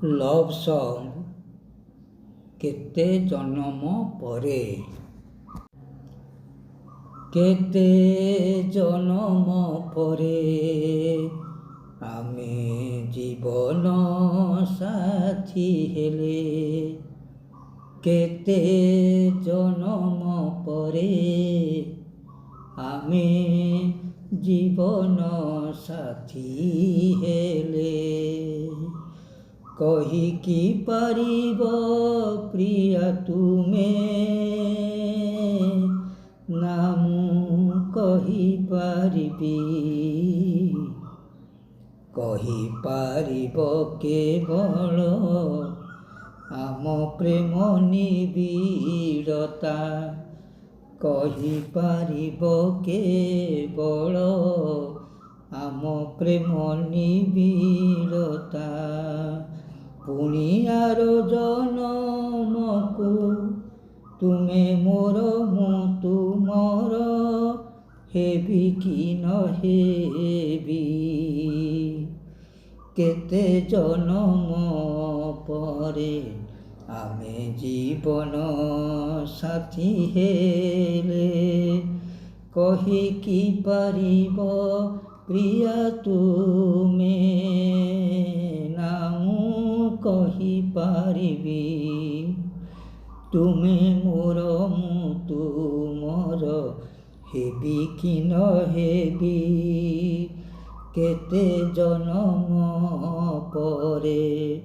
Love song କେତେ ଜନମ ପରେ। କେତେ ଜନମ ପରେ ଆମେ ଜୀବନ ସାଥୀ ହେଲେ। କେତେ ଜନମ ପରେ ଆମେ ଜୀବନ ସାଥୀ ହେଲେ। କହିକି ପାରିବ ପ୍ରିୟା ତୁମେ, ନା ମୁଁ କହିପାରିବି। କହିପାରିବ କେବଳ ଆମ ପ୍ରେମ ନିବିଡ଼ତା। କହିପାରିବ କେବଳ ଆମ ପ୍ରେମ ନିବିଡ଼ତା। ପୁଣି ଆର ଜନମକୁ ତୁମେ ମୋର ମୁଁ ତୁମର ହେବି କି ନ ହେବି। କେତେ ଜନମ ପରେ ଆମେ ଜୀବନ ସାଥୀ ହେଲେ। କହିକି ପାରିବ ପ୍ରିୟା ତୁମେ, ନା ମୁଁ କହିପାରିବି। ତୁମେ ମୋର ମୁଁ ତୁମର ହେବି କି ନ ହେବି। କେତେ ଜନମ ପରେ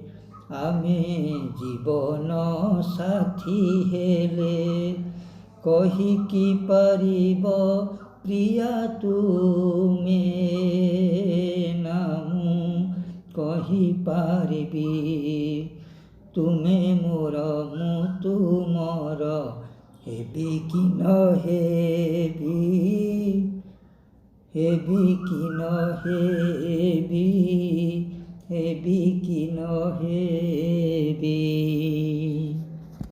ଆମେ ଜୀବନ ସାଥୀ ହେଲେ। କହିକି ପାରିବ ପ୍ରିୟା ତୁମେ, ନା ମୁଁ କହିପାରିବି। ତୁମେ ମୋର ମୁଁ ତୁମର ହେବି କି ନ ହେବି। ହେବି କି ନ ହେବି। ହେବି କି ନ ହେବି।